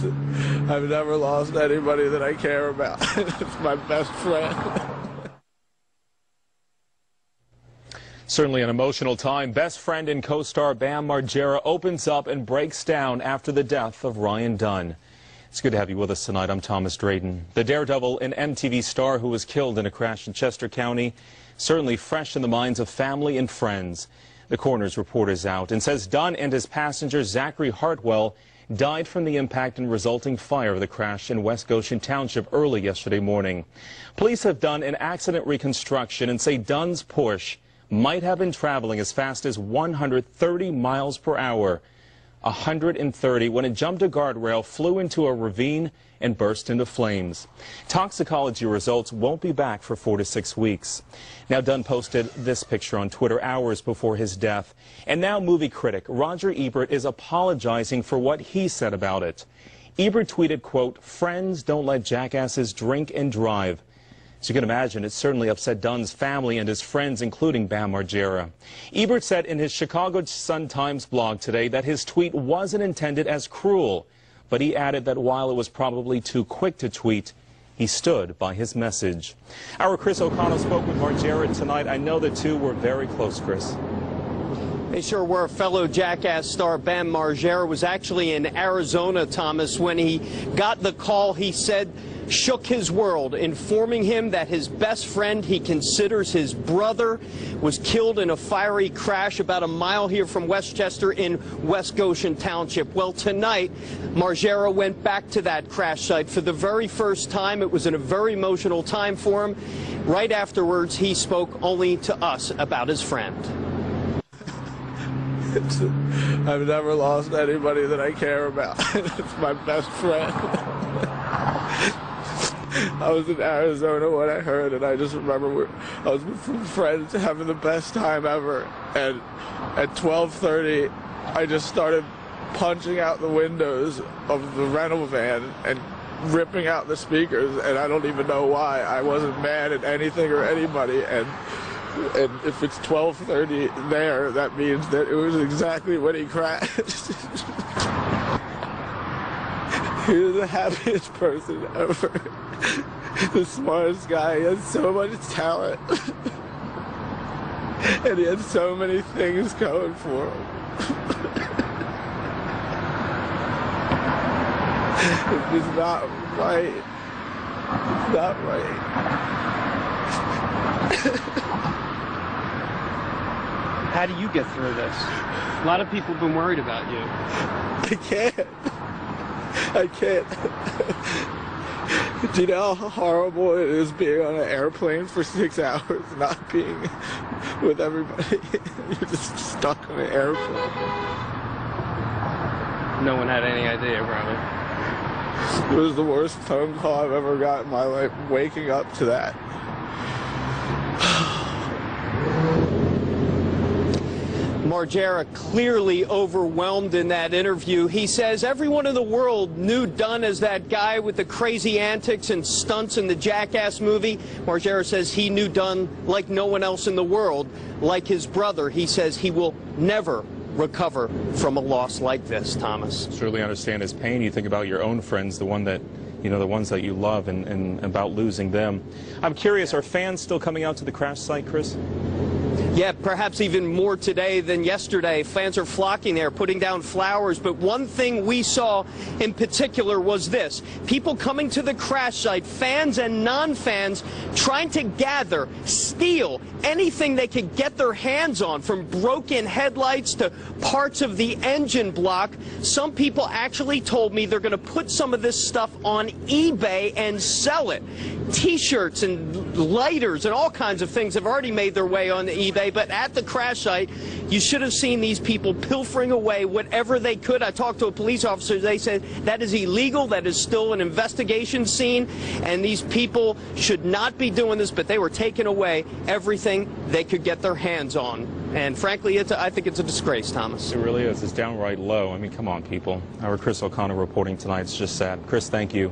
I've never lost anybody that I care about. It's my best friend. Certainly an emotional time. Best friend and co-star Bam Margera opens up and breaks down after the death of Ryan Dunn. It's good to have you with us tonight. I'm Thomas Drayton. The daredevil and MTV star who was killed in a crash in Chester County, certainly fresh in the minds of family and friends. The coroner's report is out and says Dunn and his passenger Zachary Hartwell died from the impact and resulting fire of the crash in West Goshen Township early yesterday morning. Police have done an accident reconstruction and say Dunn's Porsche might have been traveling as fast as 130 miles per hour. 130 when it jumped a guardrail, flew into a ravine, and burst into flames. Toxicology results won't be back for 4 to 6 weeks. Now, Dunn posted this picture on Twitter hours before his death. And now movie critic Roger Ebert is apologizing for what he said about it. Ebert tweeted, quote, "Friends don't let jackasses drink and drive." As you can imagine, it certainly upset Dunn's family and his friends, including Bam Margera. Ebert said in his Chicago Sun-Times blog today that his tweet wasn't intended as cruel, but he added that while it was probably too quick to tweet, he stood by his message. Our Chris O'Connell spoke with Margera tonight. I know the two were very close, Chris. They sure were. Fellow Jackass star Bam Margera was actually in Arizona, Thomas, when he got the call. He said shook his world, informing him that his best friend, he considers his brother, was killed in a fiery crash about a mile here from Westchester in West Goshen Township. Well, tonight, Margera went back to that crash site for the very first time. It was in a very emotional time for him. Right afterwards, he spoke only to us about his friend. I've never lost anybody that I care about. It's my best friend. I was in Arizona when I heard, and I just remember I was with friends having the best time ever, and at 12:30 I just started punching out the windows of the rental van and ripping out the speakers, and I don't even know why. I wasn't mad at anything or anybody, and if it's 12:30 there, that means that it was exactly when he crashed. He was the happiest person ever. The smartest guy. He had so much talent. And he had so many things going for him. It's just not right. It's not right. How do you get through this? A lot of people have been worried about you. I can't. I can't. Do you know how horrible it is being on an airplane for 6 hours, not being with everybody? You're just stuck on an airplane. No one had any idea, probably. It was the worst phone call I've ever got in my life, waking up to that. Margera clearly overwhelmed in that interview. He says everyone in the world knew Dunn as that guy with the crazy antics and stunts in the Jackass movie. Margera says he knew Dunn like no one else in the world, like his brother. He says he will never recover from a loss like this, Thomas. Certainly understand his pain. You think about your own friends, the ones that you love, and about losing them. I'm curious, are fans still coming out to the crash site, Chris? Yeah, perhaps even more today than yesterday. Fans are flocking there, putting down flowers. But one thing we saw in particular was this. People coming to the crash site, fans and non-fans, trying to gather, steal anything they could get their hands on, from broken headlights to parts of the engine block. Some people actually told me they're going to put some of this stuff on eBay and sell it. T-shirts and lighters and all kinds of things have already made their way on eBay. But at the crash site, you should have seen these people pilfering away whatever they could. I talked to a police officer. They said that is illegal. That is still an investigation scene. And these people should not be doing this, but they were taking away everything they could get their hands on. And frankly, I think it's a disgrace, Thomas. It really is. It's downright low. I mean, come on, people. Our Chris O'Connell reporting tonight. It's just sad. Chris, thank you.